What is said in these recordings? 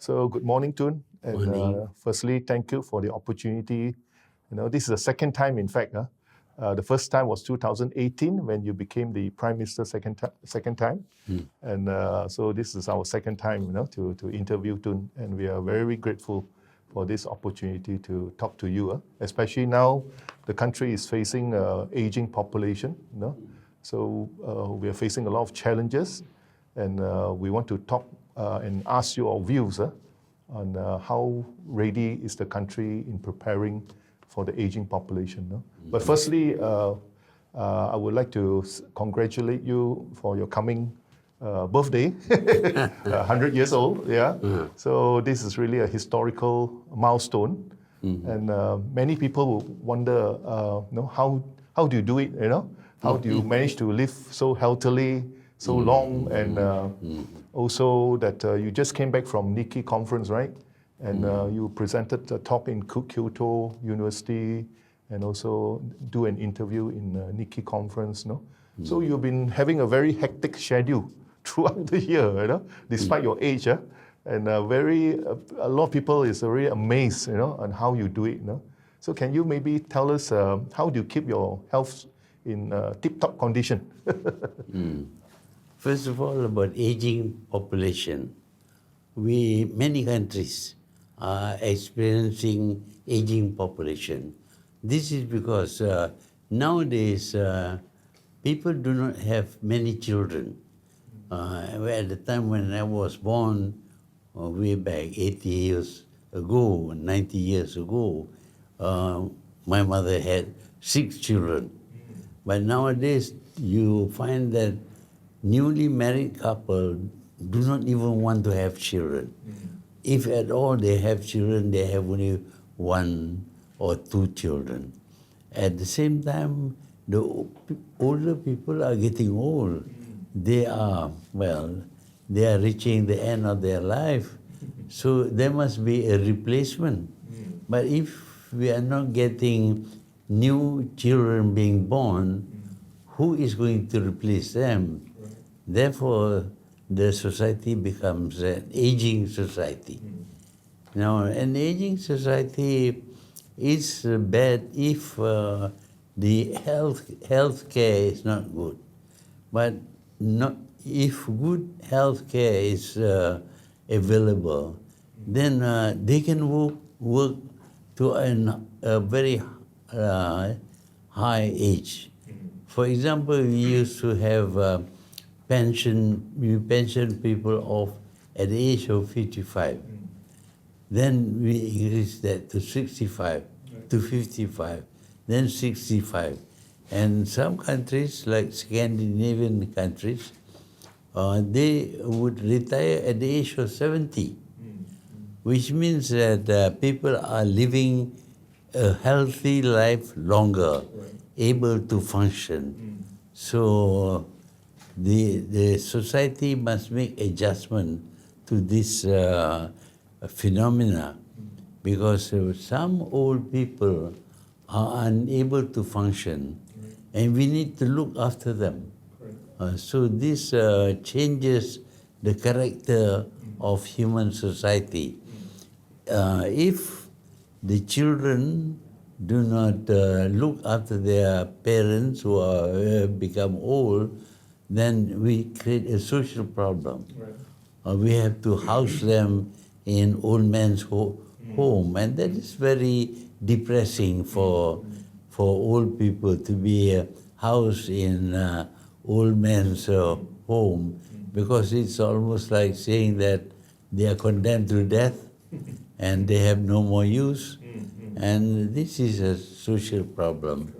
So good morning, Tun. And Morning. firstly, thank you for the opportunity. This is the second time, in fact. The first time was 2018 when you became the Prime Minister second time. And so this is our second time, to interview Tun. And we are very grateful for this opportunity to talk to you, especially now the country is facing aging population. So we are facing a lot of challenges, and we want to talk and ask your views on how ready is the country in preparing for the aging population. But firstly, I would like to congratulate you for your coming birthday, 100 years old. Yeah. So this is really a historical milestone, and many people will wonder, how do you do it? How do you manage to live so healthily, so long, and also that you just came back from Nikkei conference, right? And you presented a talk in Kyoto University, and also do an interview in Nikkei conference. So you've been having a very hectic schedule throughout the year, despite your age, and a lot of people is really amazed, on how you do it. So can you maybe tell us how do you keep your health in tip-top condition? First of all, about aging population, many countries are experiencing aging population. This is because nowadays people do not have many children. At the time when I was born, way back 80 years ago, 90 years ago, my mother had 6 children. But nowadays, you find that newly married couple do not even want to have children. If at all they have children, they have only 1 or 2 children. At the same time, the older people are getting old. They are reaching the end of their life. So there must be a replacement. But if we are not getting new children being born, who is going to replace them? Therefore, the society becomes an aging society. Now, an aging society is bad if the health care is not good. But if good health care is available, then they can work to a very high age. For example, we used to have pension people off at the age of 55. Then we increased that to 65, to 55, then 65. And some countries, like Scandinavian countries, they would retire at the age of 70, which means that people are living a healthy life longer, able to function. So the society must make adjustment to this phenomena, because some old people are unable to function, and we need to look after them. So this changes the character of human society. If the children do not look after their parents who are become old, then we create a social problem. We have to house them in old man's home, and that is very depressing for old people to be housed in old man's home, because it's almost like saying that they are condemned to death and they have no more use. And this is a social problem.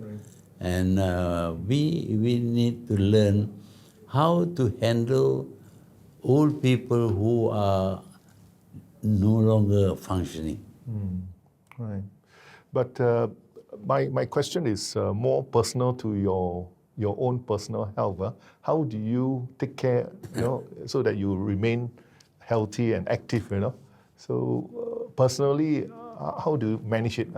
And we need to learn how to handle old people who are no longer functioning. Right. But my question is more personal to your own personal health. How do you take care, so that you remain healthy and active, So personally, how do you manage it?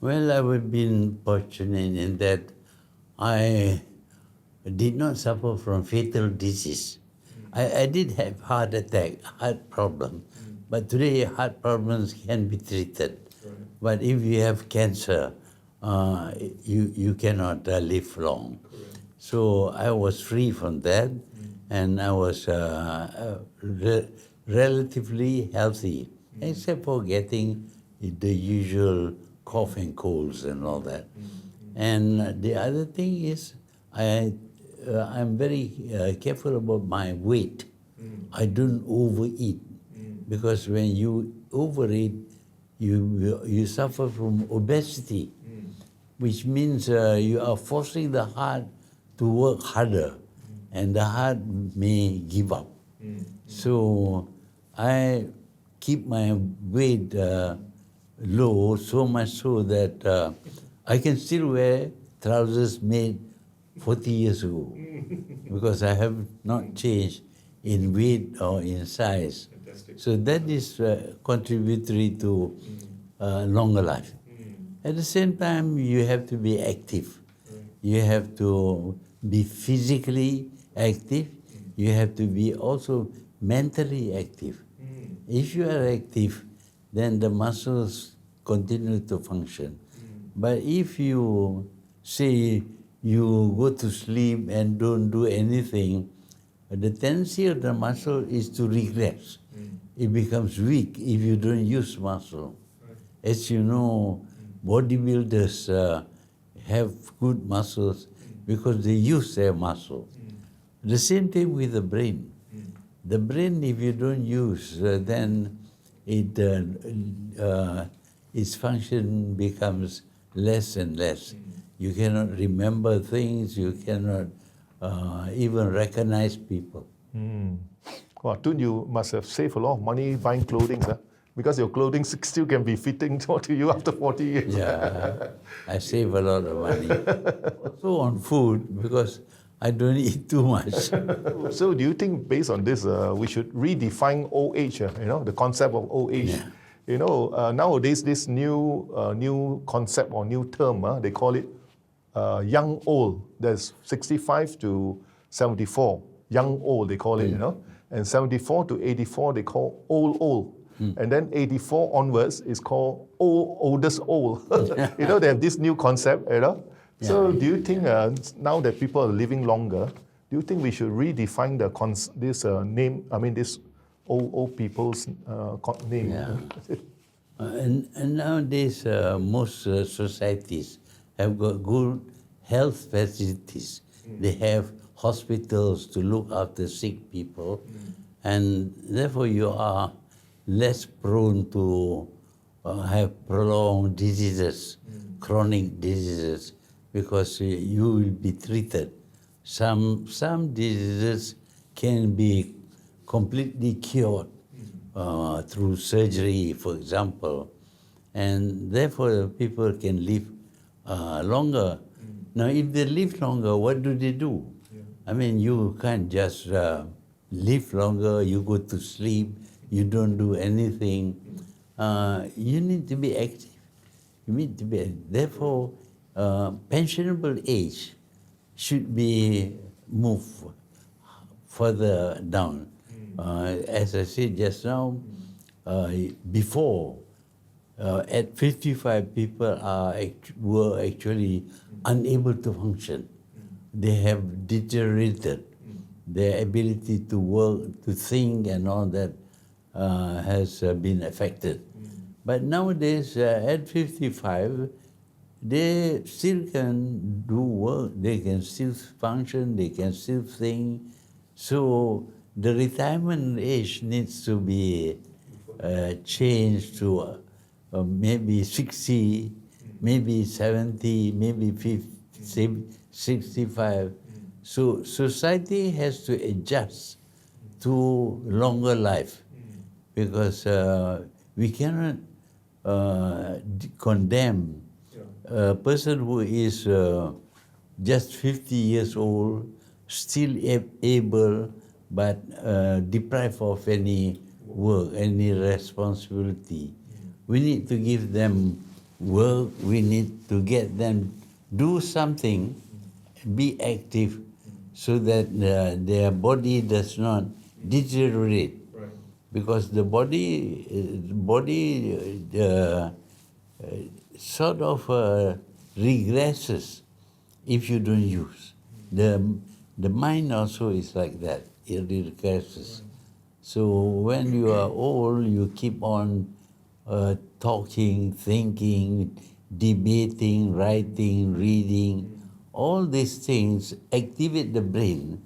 Well, I've been fortunate in that I did not suffer from fatal disease. I did have heart attack, heart problem, but today heart problems can be treated. But if you have cancer, you cannot live long. So I was free from that, and I was relatively healthy, except for getting the usual cough and colds and all that. And the other thing is, I'm very careful about my weight. I don't overeat, because when you overeat, you suffer from obesity, which means you are forcing the heart to work harder, and the heart may give up. So I keep my weight low, so much so that I can still wear trousers made 40 years ago, because I have not changed in weight or in size. So that is contributory to longer life. At the same time, you have to be active. You have to be physically active. You have to be also mentally active. If you are active, then the muscles continue to function. But if you say you go to sleep and don't do anything, the tendency of the muscle is to regress. It becomes weak if you don't use muscle. As you know, bodybuilders have good muscles because they use their muscle. The same thing with the brain. The brain, if you don't use, then its function becomes less and less. You cannot remember things, you cannot even recognize people. Well, Tun, you must have saved a lot of money buying clothing, huh? Because your clothing still can be fitting to you after 40 years. Yeah, I save a lot of money. Also on food, because I don't eat too much. So do you think, based on this, we should redefine old age, the concept of old age? Yeah. Nowadays, this new concept or new term, they call it young old. There's 65 to 74, young old, they call it, and 74 to 84, they call old. And then 84 onwards is called oldest old. They have this new concept, So do you think now that people are living longer, do you think we should redefine this name, this old people's name? Yeah. And nowadays, most societies have got good health facilities. They have hospitals to look after sick people, and therefore you are less prone to have prolonged diseases, chronic diseases, because you will be treated. Some diseases can be completely cured through surgery, for example, and therefore people can live longer. Now, if they live longer, what do they do? I mean, you can't just live longer, you go to sleep, you don't do anything. You need to be active. You need to be active. Therefore, pensionable age should be moved further down. As I said just now, before, at 55, people were actually unable to function. They have deteriorated. Their ability to work, to think, and all that has been affected. But nowadays, at 55, they still can do work, they can still function, they can still think. So the retirement age needs to be changed to maybe 60, maybe 70, maybe 50, 65. So society has to adjust to longer life, because we cannot condemn a person who is just 50 years old, still able, but deprived of any work, any responsibility. We need to give them work, we need to get them do something, be active, so that their body does not deteriorate. Right. Because the body sort of regresses if you don't use. The mind also is like that, it regresses. So when you are old, you keep on talking, thinking, debating, writing, reading. All these things activate the brain,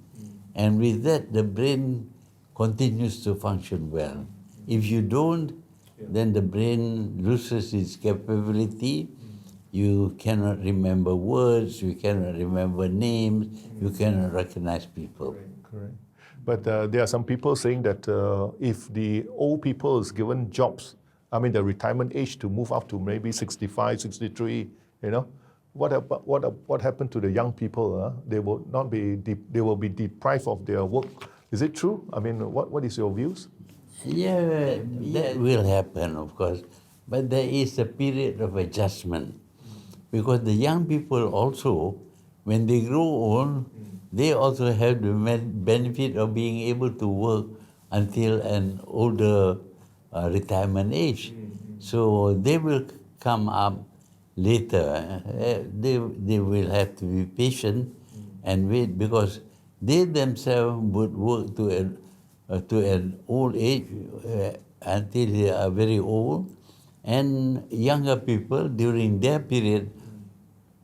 and with that, the brain continues to function well. If you don't, then the brain loses its capability. You cannot remember words, you cannot remember names, you cannot recognize people. Correct. But there are some people saying that if the old people is given jobs, I mean the retirement age to move up to maybe 65, 63, what happened to the young people? They will not be they will be deprived of their work. Is it true? I mean, what is your views? Yeah, that will happen, of course. But there is a period of adjustment. Because the young people also, when they grow old, they also have the benefit of being able to work until an older retirement age. So they will come up later. They will have to be patient and wait, because they themselves would work to an old age until they are very old, and younger people during their period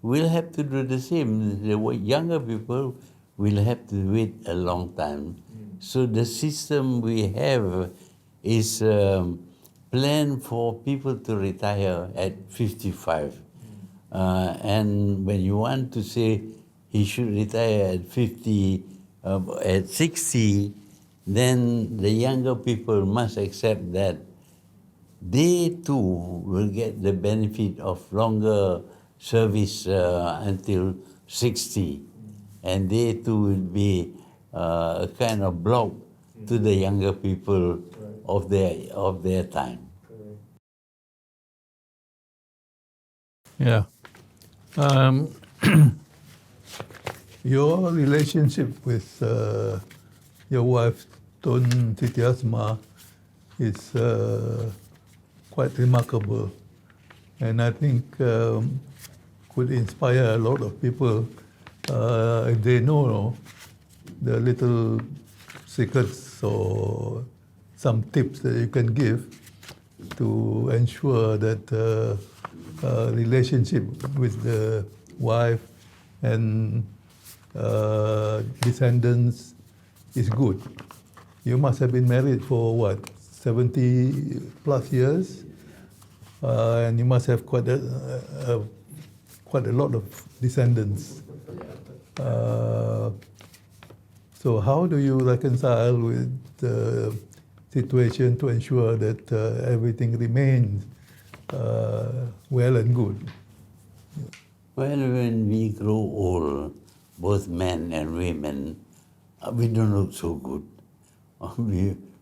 will have to do the same. The younger people will have to wait a long time. So the system we have is planned for people to retire at 55. And when you want to say he should retire at 50, at 60, then the younger people must accept that they too will get the benefit of longer service until 60. And they too will be a kind of block to the younger people of their time. Yeah. Um, your relationship with your wife, Tun Dr is quite remarkable, and I think could inspire a lot of people if they know the little secrets or some tips that you can give to ensure that relationship with the wife and descendants is good. You must have been married for what, 70 plus years, and you must have quite a lot of descendants. So how do you reconcile with the situation to ensure that everything remains well and good? Well, when we grow old, both men and women, we don't look so good.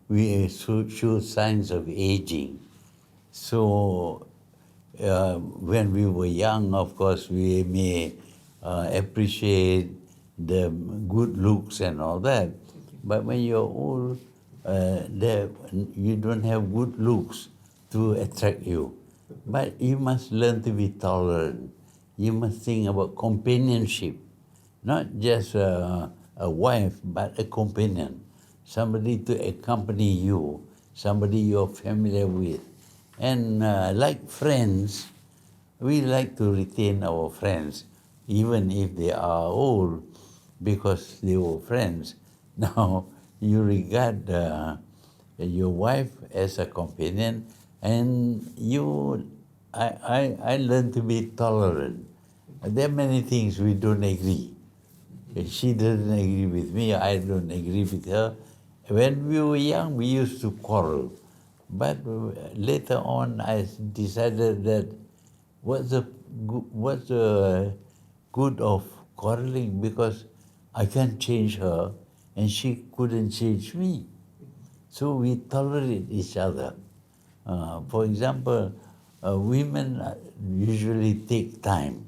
We show signs of aging. So when we were young, of course, we may appreciate the good looks and all that. But when you're old, you don't have good looks to attract you. But you must learn to be tolerant. You must think about companionship, not just a wife, but a companion, somebody to accompany you, somebody you're familiar with. And like friends, we like to retain our friends, even if they are old, because they were friends. Now, you regard your wife as a companion, and I learned to be tolerant. There are many things we don't agree. She doesn't agree with me, I don't agree with her. When we were young, we used to quarrel. But later on, I decided that what's the good of quarreling, because I can't change her and she couldn't change me. So we tolerate each other. For example, women usually take time.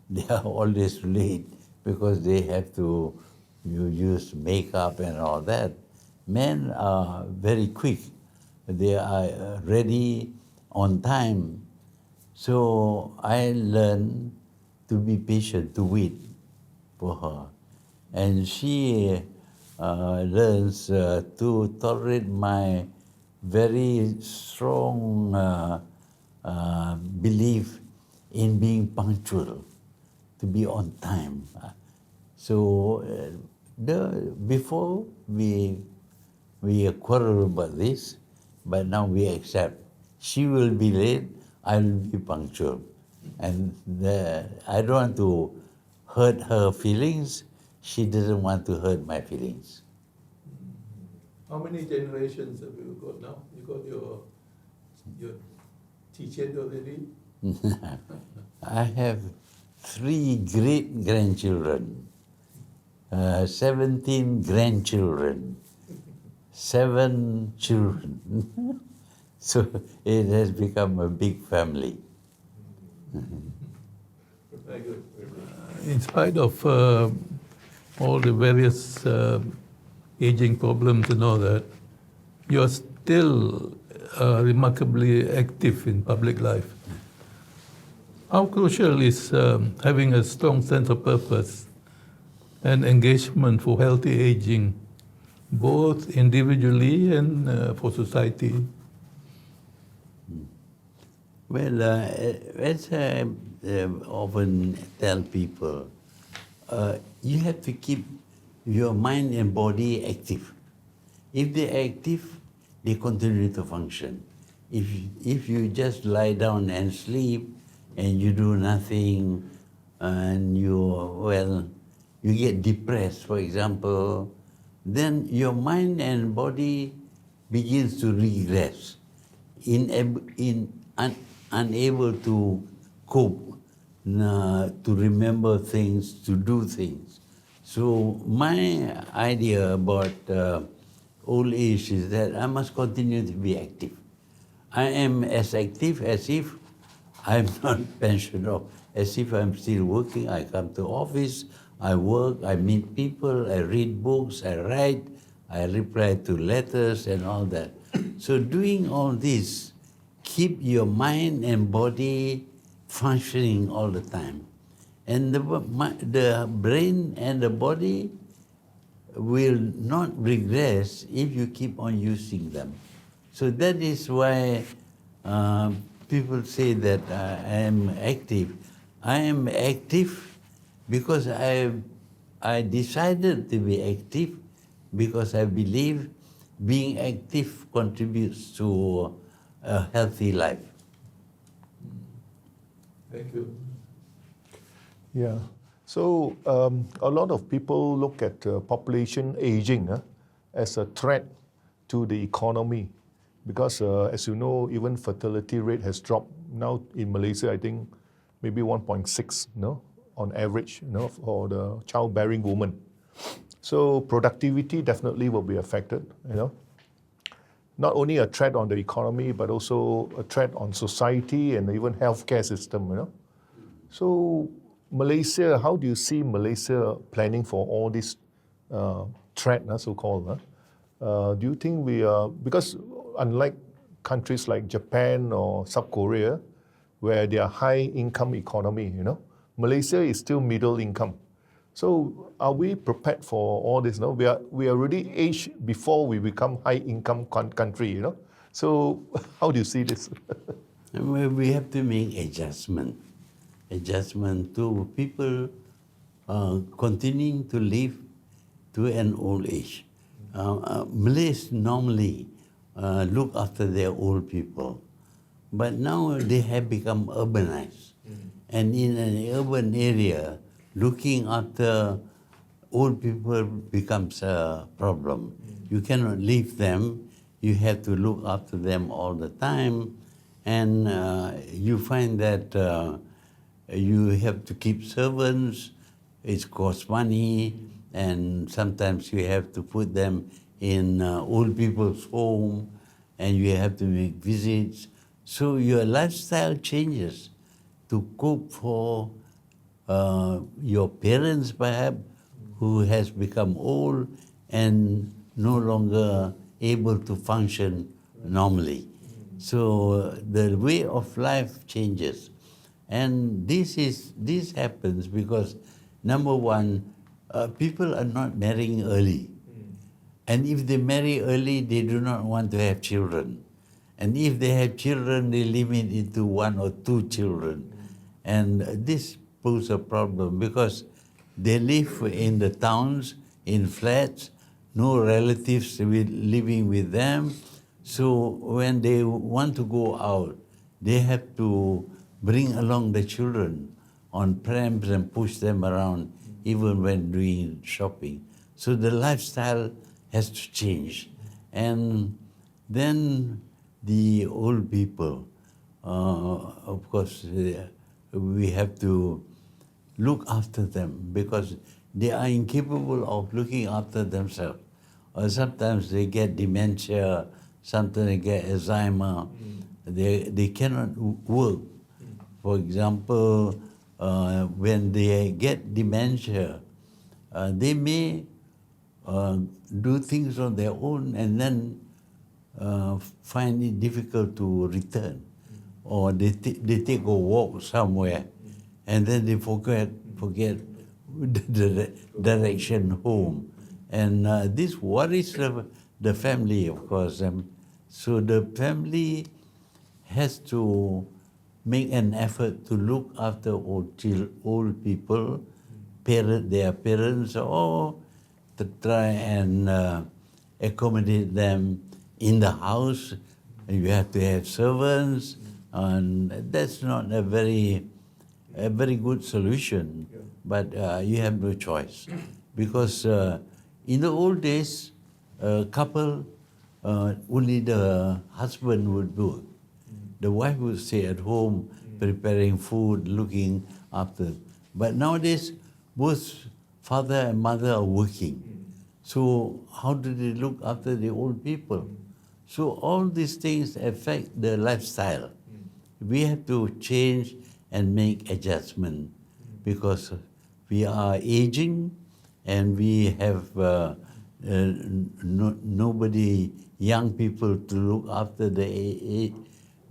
They are always late because they have to use makeup and all that. Men are very quick. They are ready on time. So I learned to be patient, to wait for her. And she learns to tolerate my very strong belief in being punctual, to be on time. So before we quarrel about this, but now we accept. She will be late, I will be punctual. And I don't want to hurt her feelings. She doesn't want to hurt my feelings. How many generations have you got now? You got your teacher already? I have 3 great-grandchildren, 17 grandchildren, 7 children. So it has become a big family. Very good. In spite of all the various aging problems and all that, you're still remarkably active in public life. How crucial is having a strong sense of purpose and engagement for healthy aging, both individually and for society? Well, as I often tell people, you have to keep your mind and body active. If they're active, they continue to function. If you just lie down and sleep and you do nothing and you get depressed, for example, then your mind and body begins to regress, unable to cope, to remember things, to do things. So my idea about old age is that I must continue to be active. I am as active as if I'm not pensioned off, as if I'm still working. I come to office, I work, I meet people, I read books, I write, I reply to letters and all that. So doing all this, keep your mind and body functioning all the time. And the brain and the body will not regress if you keep on using them. So that is why people say that I am active. I am active because I decided to be active because I believe being active contributes to a healthy life. Thank you. Yeah. So a lot of people look at population aging as a threat to the economy because, as you know, even fertility rate has dropped. Now in Malaysia, I think maybe 1.6, on average, for the childbearing woman. So productivity definitely will be affected, Not only a threat on the economy, but also a threat on society and even healthcare system, So Malaysia, how do you see Malaysia planning for all this threat, so-called? Do you think we are, because unlike countries like Japan or South Korea, where they are high-income economy, Malaysia is still middle income. So are we prepared for all this? No, we are already aged before we become high-income country, So how do you see this? We have to make adjustment to people continuing to live to an old age. Malays normally look after their old people, but now they have become urbanized. And in an urban area, looking after old people becomes a problem. You cannot leave them. You have to look after them all the time. And you find that you have to keep servants. It costs money. And sometimes you have to put them in old people's home. And you have to make visits. So your lifestyle changes to cope for your parents, perhaps, who has become old, and no longer able to function normally. So the way of life changes. And this happens because, number one, people are not marrying early. And if they marry early, they do not want to have children. And if they have children, they limit it to 1 or 2 children. And this poses a problem because they live in the towns, in flats, no relatives living with them. So when they want to go out, they have to bring along the children on prams and push them around, even when doing shopping. So the lifestyle has to change. And then the old people, of course, we have to look after them because they are incapable of looking after themselves. Or sometimes they get dementia, sometimes they get Alzheimer. They cannot work. For example, when they get dementia, they may do things on their own and then find it difficult to return. Or they take a walk somewhere and then they forget the direction home. And this worries the family, of course. So the family has to make an effort to look after old people, their parents, or to try and accommodate them in the house. You have to have servants, and that's not a very good solution. But you have no choice, because in the old days, a couple, only the husband would work. The wife would stay at home preparing food, looking after. But nowadays, both father and mother are working. So how do they look after the old people? So all these things affect the lifestyle. We have to change and make adjustment because we are aging and we have nobody, young people to look after the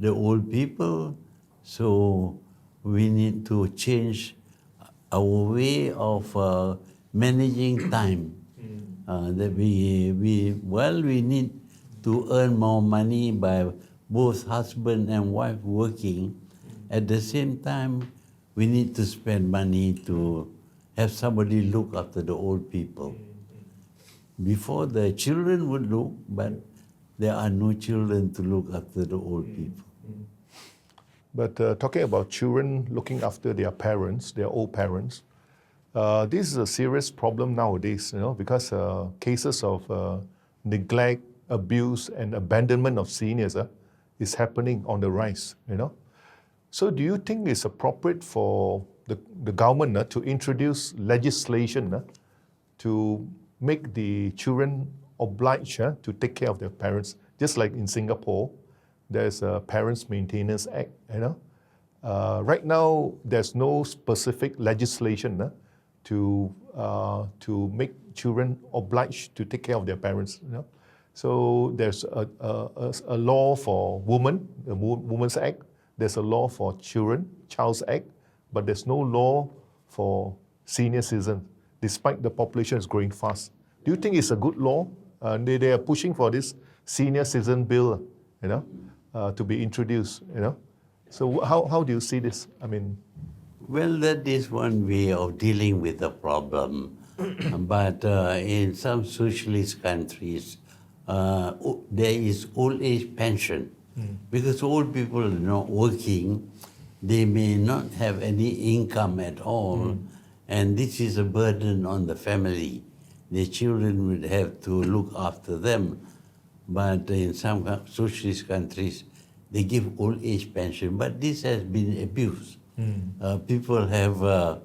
old people. So we need to change our way of managing time. That we need to earn more money by both husband and wife working. At the same time, we need to spend money to have somebody look after the old people. Before, the children would look, but there are no children to look after the old people. But talking about children looking after their parents, their old parents, this is a serious problem nowadays, because cases of neglect, abuse, and abandonment of seniors is happening on the rise, So do you think it's appropriate for the government to introduce legislation to make the children obliged to take care of their parents? Just like in Singapore, there's a Parents Maintenance Act, Right now, there's no specific legislation to make children obliged to take care of their parents. So there's a law for women, the Women's Act. There's a law for children, Child's Act, but there's no law for senior citizens, despite the population is growing fast. Do you think it's a good law? They are pushing for this senior citizen bill, to be introduced. So how do you see this? Well, that is one way of dealing with the problem. But in some socialist countries, there is old age pension. Because old people are not working, they may not have any income at all, and this is a burden on the family. The children would have to look after them. But in some socialist countries, they give old age pension, but this has been abused. People have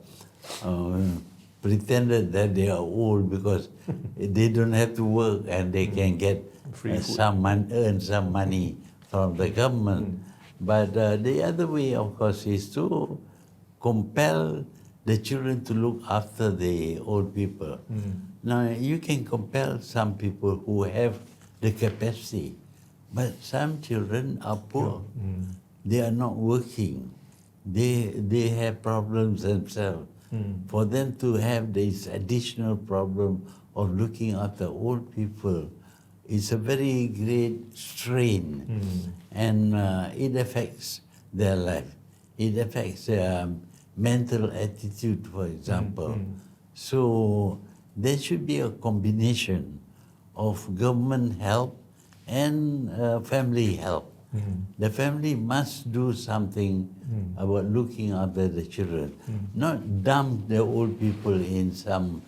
pretended that they are old because they don't have to work and they can get earn some money from the government. But the other way, of course, is to compel the children to look after the old people. Now, you can compel some people who have the capacity, but some children are poor. They are not working. They have problems themselves. For them to have this additional problem of looking after old people is a very great strain, and it affects their life. It affects their mental attitude, for example. So there should be a combination of government help and family help. The family must do something about looking after the children, not dump the old people in some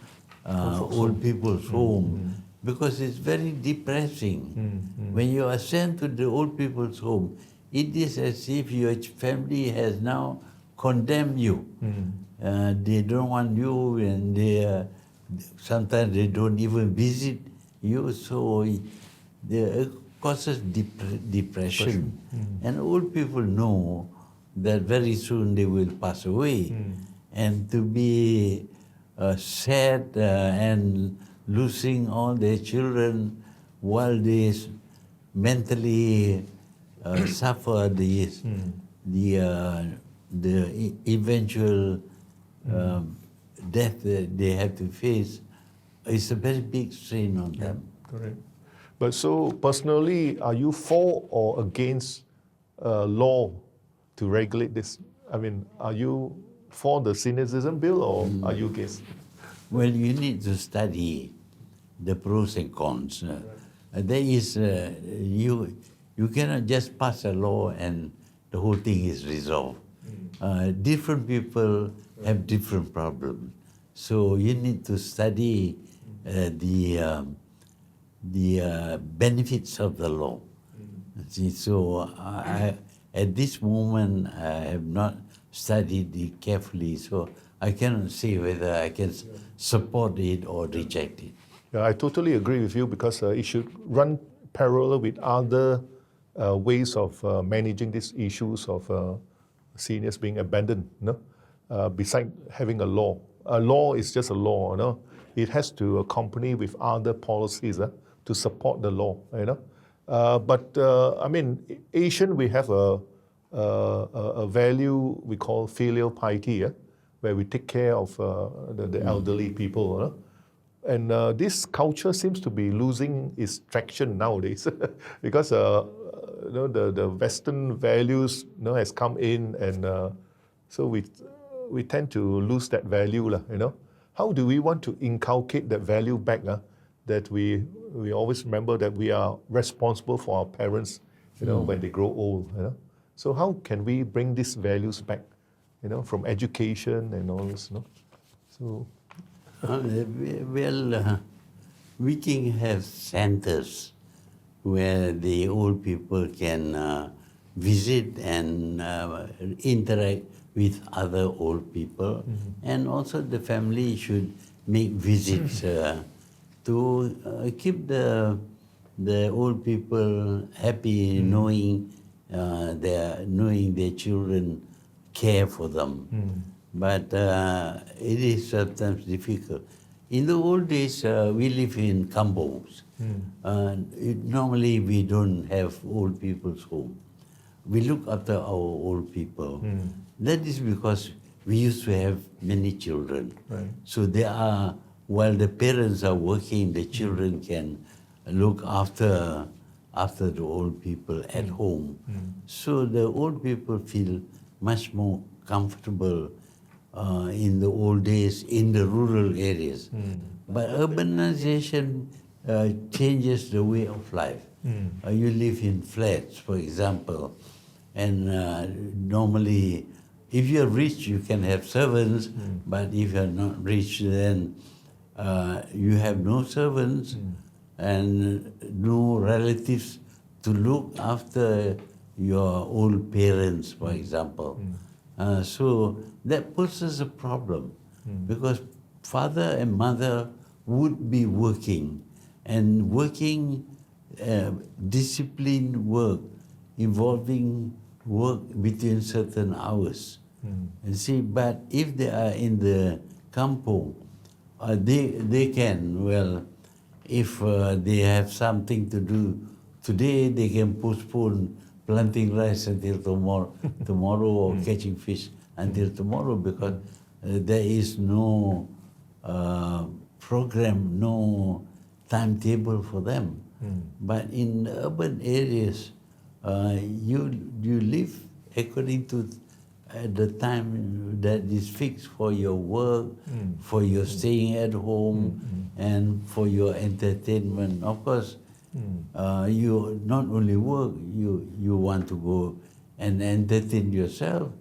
old people's home, because it's very depressing. When you are sent to the old people's home, it is as if your family has now condemned you. They don't want you, and sometimes they don't even visit you, so it causes depression. And old people know that very soon they will pass away. And to be sad and losing all their children while they mentally suffer the eventual death that they have to face, is a very big strain on them. Correct. But so personally, are you for or against law to regulate this? I mean, are you for the senior citizen bill or are you against? Well, you need to study the pros and cons. There is, you cannot just pass a law and the whole thing is resolved. Different people have different problems. So you need to study the benefits of the law. See, so at this moment, I have not studied it carefully, so I cannot say whether I can support it or reject it. Yeah, I totally agree with you because it should run parallel with other ways of managing these issues of seniors being abandoned. No? Besides having a law is just a law. No? It has to accompany with other policies to support the law. You know? But I mean, Asian, we have a value we call filial piety, where we take care of the elderly people. And this culture seems to be losing its traction nowadays because the Western values has come in, and so we tend to lose that value. How do we want to inculcate that value back? That we always remember that we are responsible for our parents, when they grow old. So how can we bring these values back, from education and all this? So. We can have centers where the old people can visit and interact with other old people. And also the family should make visits to keep the old people happy, knowing their children care for them. But it is sometimes difficult. In the old days, we live in kampongs. Normally, we don't have old people's home. We look after our old people. That is because we used to have many children. Right. So while the parents are working, the children can look after the old people at home. So the old people feel much more comfortable in the old days in the rural areas. But urbanization changes the way of life. You live in flats, for example, and normally if you're rich, you can have servants, but if you're not rich, then you have no servants and no relatives to look after your old parents, for example. So that poses a problem because father and mother would be working, and working disciplined work involving work between certain hours. You see, but if they are in the kampung, they can, well, if they have something to do today, they can postpone planting rice until tomorrow or catching fish until tomorrow, because there is no program, no timetable for them. But in urban areas, you live according to the time that is fixed for your work, for your staying at home, and for your entertainment. Of course, you not only work, you want to go and entertain yourself.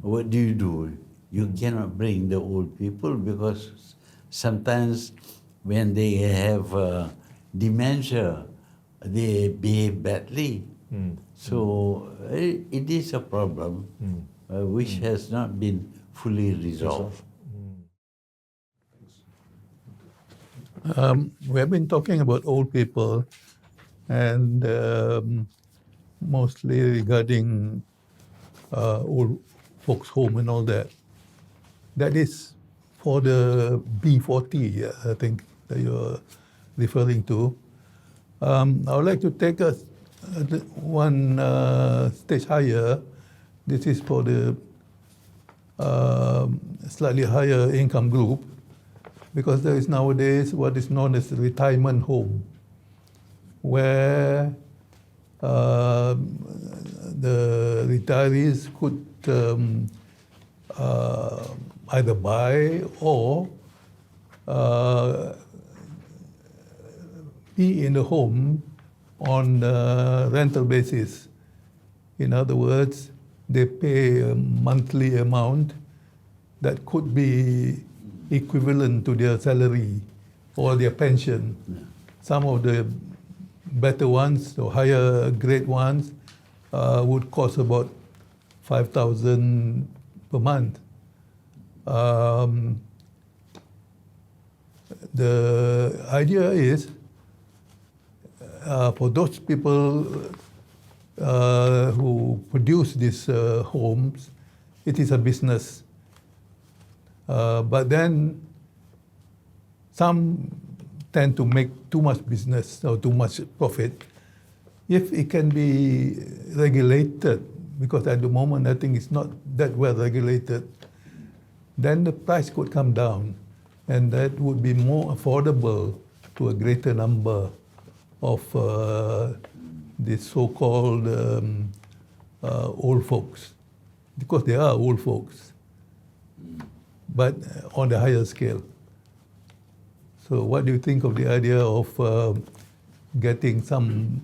What do? You cannot bring the old people, because sometimes when they have dementia, they behave badly. So it is a problem which has not been fully resolved. We have been talking about old people, and mostly regarding old folks' home and all that. That is for the B40, I think, that you're referring to. I would like to take us one stage higher. This is for the slightly higher income group, because there is nowadays what is known as retirement home, where the retirees could either buy or be in the home on a rental basis. In other words, they pay a monthly amount that could be equivalent to their salary or their pension. Some of the better ones, or higher grade ones, would cost about 5,000 per month. The idea is for those people who produce these homes, it is a business. But then some tend to make too much business or too much profit. If it can be regulated, because at the moment I think it's not that well regulated, then the price could come down, and that would be more affordable to a greater number of the so-called old folks, because they are old folks, but on the higher scale. So what do you think of the idea of getting some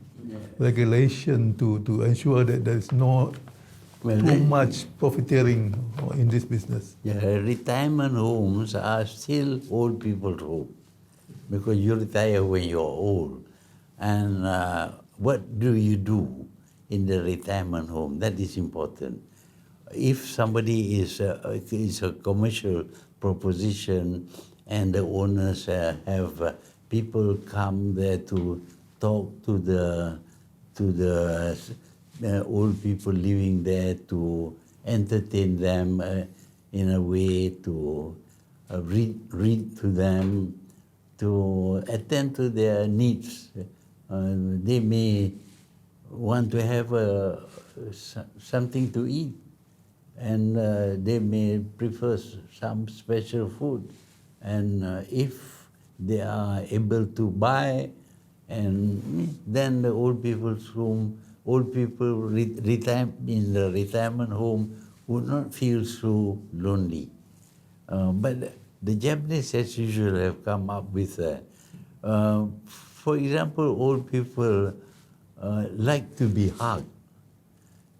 regulation to ensure that there is not too much profiteering in this business? Yeah, retirement homes are still old people's home, because you retire when you're old. And what do you do in the retirement home? That is important. If somebody is a commercial proposition and the owners have people come there to talk to the old people living there, to entertain them in a way, to read to them, to attend to their needs. They may want to have something to eat, and they may prefer some special food. And if they are able to buy, and then the old people's home, old people retire in the retirement home would not feel so lonely. But the Japanese, as usual, have come up with, for example, old people like to be hugged.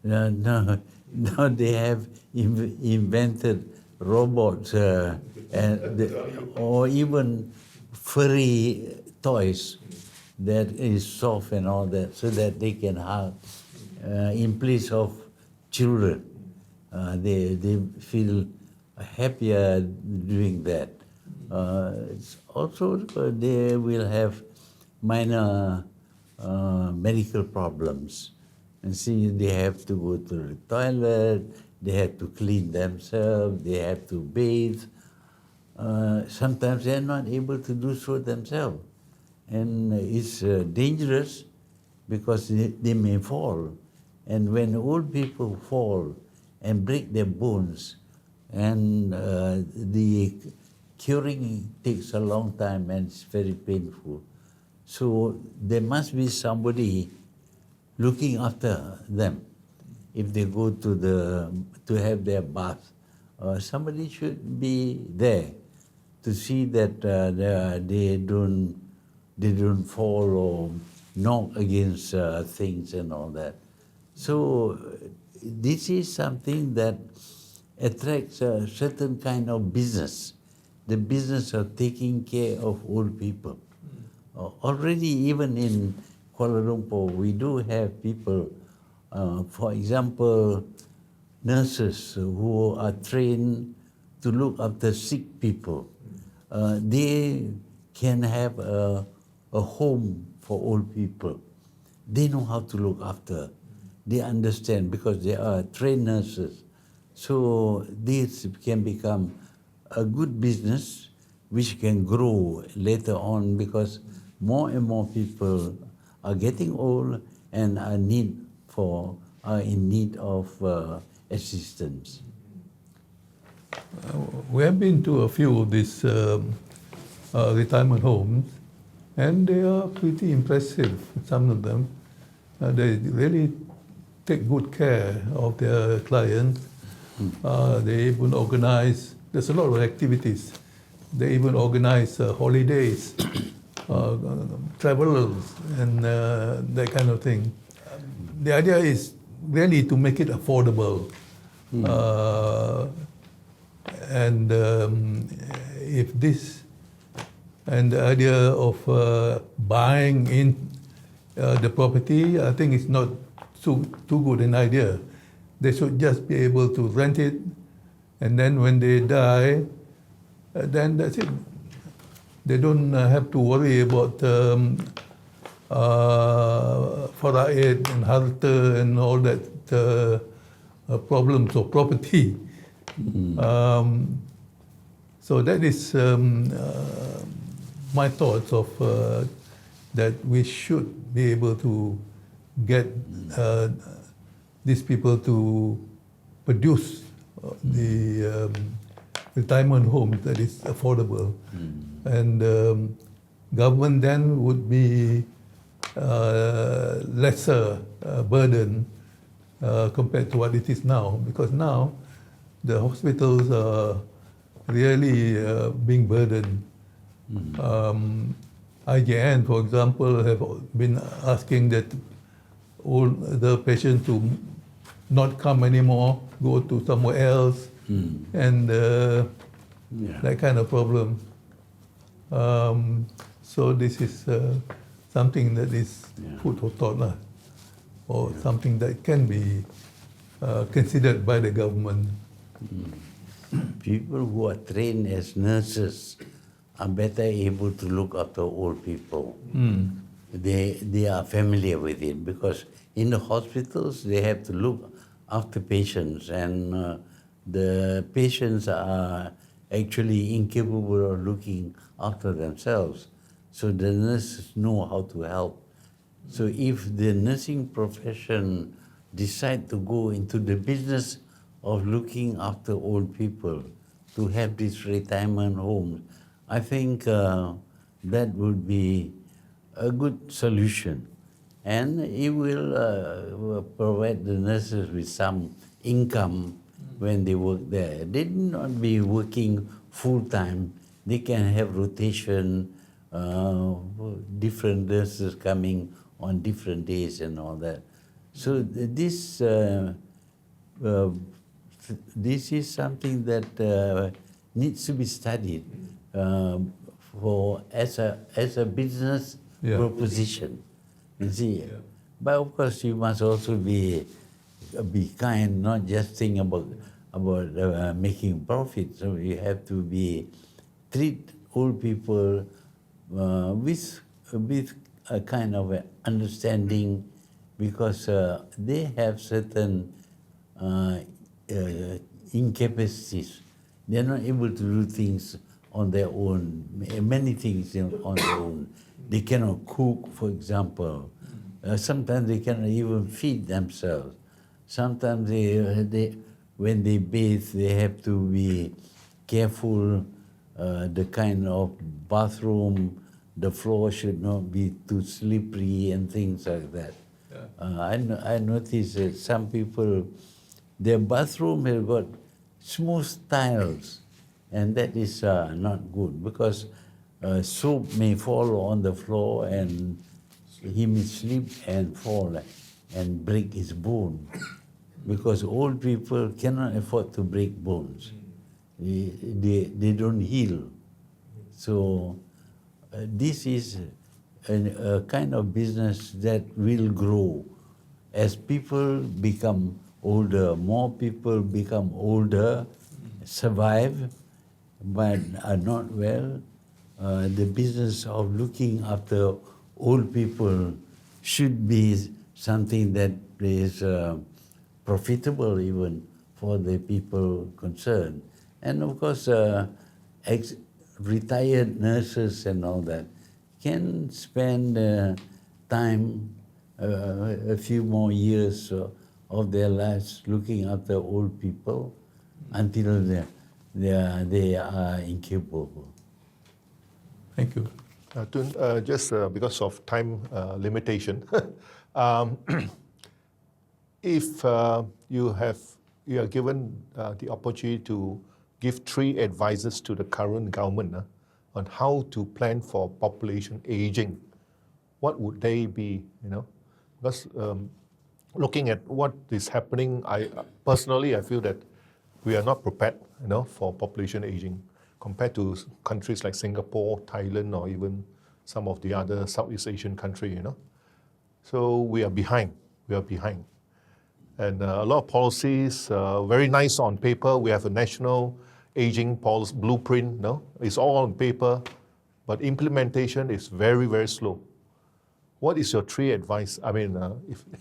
Now they have invented robots or even furry toys that is soft and all that, so that they can hug in place of children. They feel happier doing that. Also, they will have minor medical problems. And see, they have to go to the toilet, they have to clean themselves, they have to bathe. Sometimes they are not able to do so themselves. And it's dangerous because they may fall. And when old people fall and break their bones, and the curing takes a long time and it's very painful. So there must be somebody looking after them. If they go to have their bath, somebody should be there to see that they don't fall or knock against things and all that. So this is something that attracts a certain kind of business, the business of taking care of old people. Already even in Kuala Lumpur, we do have people, for example, nurses who are trained to look after sick people. They can have a home for old people. They know how to look after. They understand because they are trained nurses. So this can become a good business which can grow later on because more and more people are getting old and are in need of assistance. We have been to a few of these retirement homes, and they are pretty impressive, some of them. They really take good care of their clients. They even organize, there's a lot of activities. They even organize holidays, travelers, and that kind of thing. The idea is really to make it affordable. And if this, and the idea of buying in the property, I think it's not too good an idea. They should just be able to rent it, and then when they die, then that's it. They don't have to worry about faraid and harta and all that problems of property. So that is my thoughts of that we should be able to get these people to produce the retirement home that is affordable. And government then would be lesser burden compared to what it is now, because now the hospitals are really being burdened. IJN, for example, have been asking that all the patients to not come anymore, go to somewhere else, and that kind of problem. So this is something that is food for thought, or something that can be considered by the government. People who are trained as nurses are better able to look after old people. They are familiar with it because in the hospitals they have to look after patients, and the patients are actually incapable of looking after themselves. So the nurses know how to help. So if the nursing profession decide to go into the business of looking after old people, to have these retirement homes, I think that would be a good solution. And it will provide the nurses with some income when they work there. They need not be working full-time. They can have rotation, different nurses coming on different days and all that. So this is something that needs to be studied as a business proposition. You see, but of course you must also be kind, not just think about making profit. So you have to treat old people with a kind of understanding, because they have certain incapacities. They're not able to do things on their own, many things on their own. They cannot cook, for example. Sometimes they cannot even feed themselves. Sometimes when they bathe, they have to be careful, the kind of bathroom, the floor should not be too slippery and things like that. I noticed that some people, their bathroom has got smooth tiles, and that is not good because soap may fall on the floor and he may slip and fall and break his bone because old people cannot afford to break bones. They don't heal. So this is a kind of business that will grow as people become older. More people become older, survive, but are not well. The business of looking after old people should be something that is profitable even for the people concerned. And of course, retired nurses and all that can spend time, a few more years of their lives looking after old people until they are incapable. Thank you. Tun, just because of time limitation, um, if you are given the opportunity to give 3 advices to the current government on how to plan for population aging, what would they be? Because looking at what is happening, I personally feel that we are not prepared, for population aging compared to countries like Singapore, Thailand, or even some of the other Southeast Asian countries. So we are behind. And a lot of policies, very nice on paper. We have a national aging policy blueprint. It's all on paper, but implementation is very, very slow. What is your 3 advice? I mean,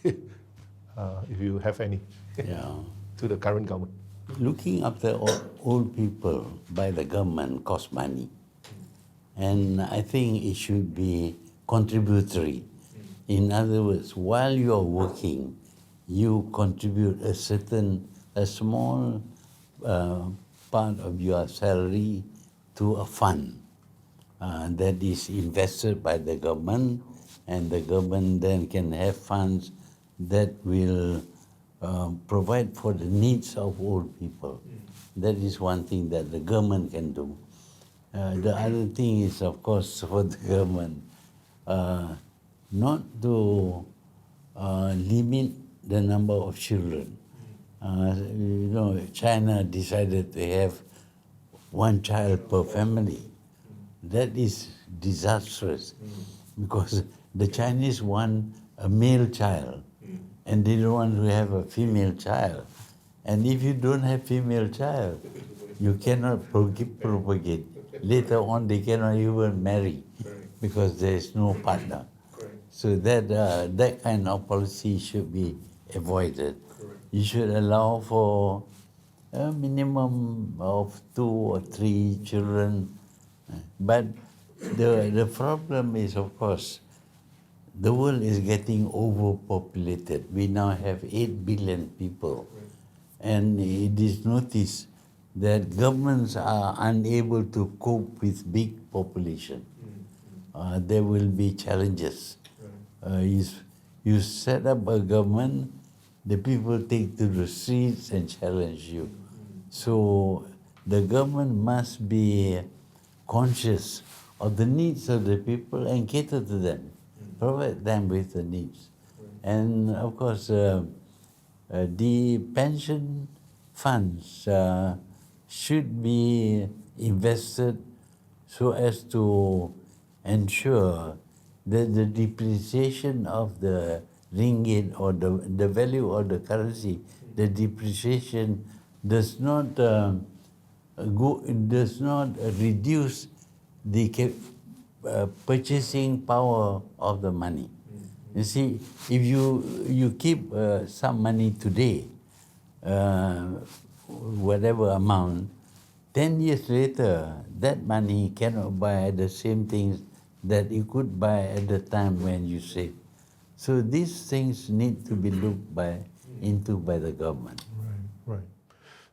if you have any, to the current government. Looking after old people by the government costs money. And I think it should be contributory. In other words, while you are working, you contribute a small part of your salary to a fund that is invested by the government, and the government then can have funds that will provide for the needs of old people. That is one thing that the government can do. The other thing is, of course, for the government not to limit the number of children. China decided to have 1 child per family. That is disastrous because the Chinese want a male child and they don't want to have a female child. And if you don't have female child, you cannot propagate. Later on, they cannot even marry because there is no partner. So that kind of policy should be avoided. You should allow for a minimum of 2 or 3 children. But the problem is, of course, the world is getting overpopulated. We now have 8 billion people. And it is noticed that governments are unable to cope with big population. There will be challenges. You set up a government, the people take to the streets and challenge you. So the government must be conscious of the needs of the people and cater to them, provide them with the needs. And of course, the pension funds should be invested so as to ensure that the depreciation of the ringgit or the value of the currency, the depreciation does not reduce the purchasing power of the money. You see, if you keep some money today, whatever amount, 10 years later, that money cannot buy the same things that you could buy at the time when you save. So these things need to be looked into by the government. Right.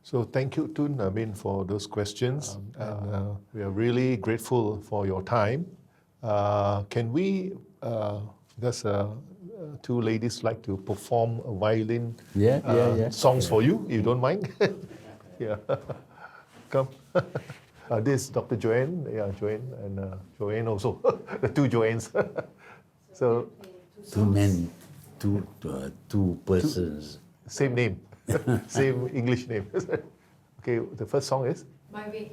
So thank you, Tun, for those questions. And we are really grateful for your time. Can we, does two ladies like to perform a violin songs for you, if you don't mind? Yeah. Come. This is Dr. Joanne. Yeah, Joanne and Joanne also. The two Joannes. So Two men, two persons. same name, same English name. Okay, the first song is? My way.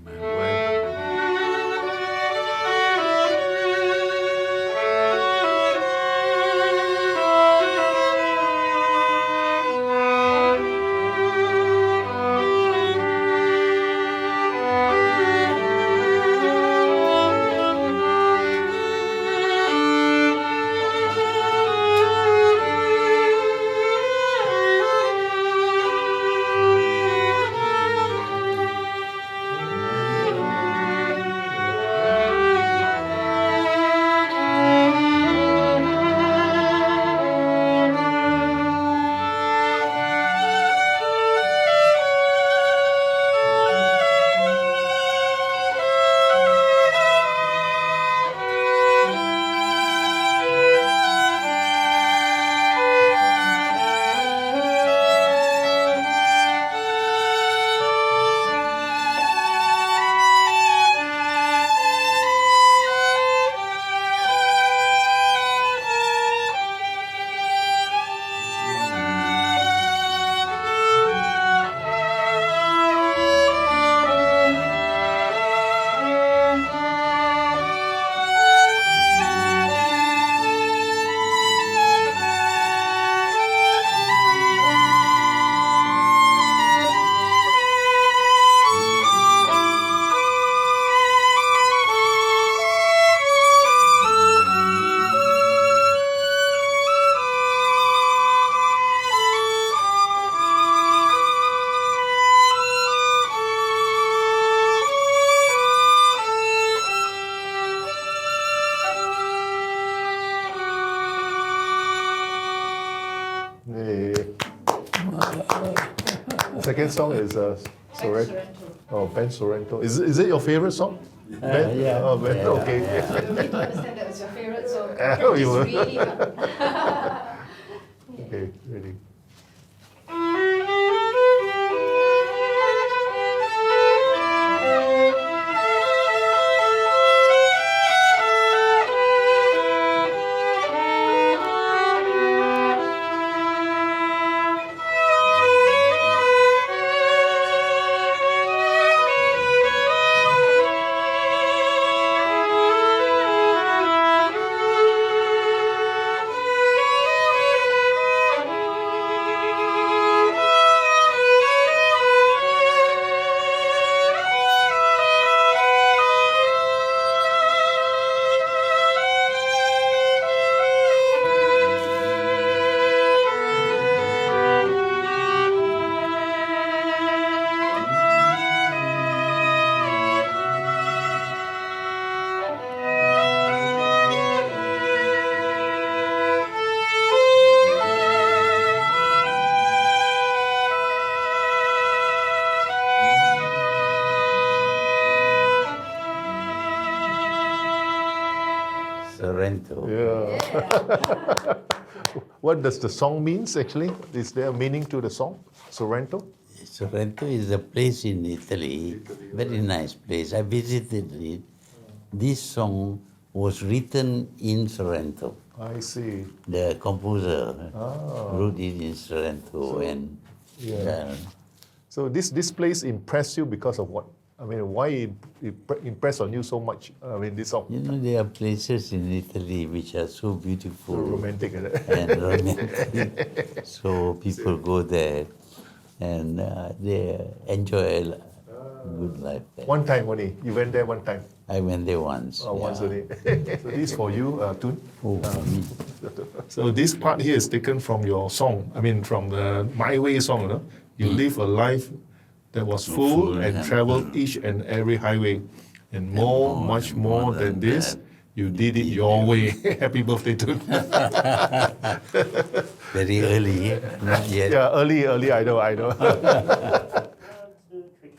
My wife. Second song is Sorrento. Oh, Ben Sorrento. Is it your favorite song? Ben? Yeah. Oh, Ben. Yeah. Okay. You need to understand that it's your favorite song. Oh, you It's were. really hard. Okay, ready. Sorrento. Yeah. What does the song means actually? Is there a meaning to the song? Sorrento? Sorrento is a place in Italy, very nice place. I visited it. This song was written in Sorrento. I see. The composer wrote it in Sorrento, and So this place impressed you because of what? I mean, why it impressed on you so much? I mean, this song. you know, there are places in Italy which are so beautiful Romantic, isn't it? and romantic. So people go there and they enjoy Good life there. One time only. You went there one time. I went there once. Once yeah. only. So this for you, Tun. Oh, for me. So this part here is taken from your song. I mean, from the My Way song. You know? You live a life that was full and traveled each and every highway, and more, much more than this. You did it your way. Happy birthday, Tun. Very early, not yet. Yeah, early. I know. 1, 2, 3.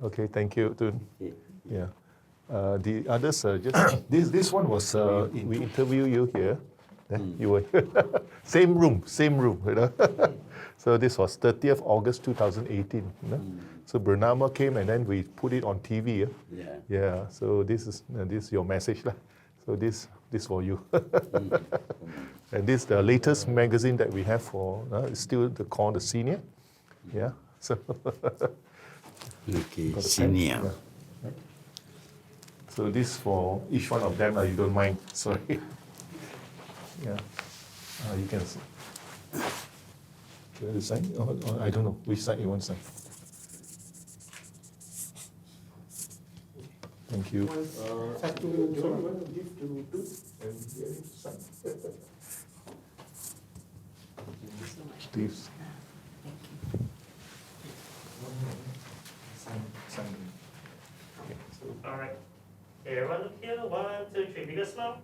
Okay, thank you, Tun. Yeah. The others just this one was we interview you here. You were same room, you know. So this was 30th August 2018. You know? So Bernama came and then we put it on TV. Yeah. Yeah. So this is your message lah. So this for you. And this the latest magazine that we have for it's still called the Senior. Yeah. So Okay, senior. yeah. So this for each one of them, you don't mind. Sorry. Yeah. You can see. The side? Or I don't know which side you want to sign. Thank you. Satu, you want to give to Tun and sign. Steve's. Sign. Okay, so. All right. Okay, everyone look here. 1, 2, 3. Bigger smile.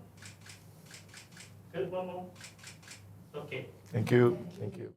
Good. One more. Okay. Thank you. Thank you.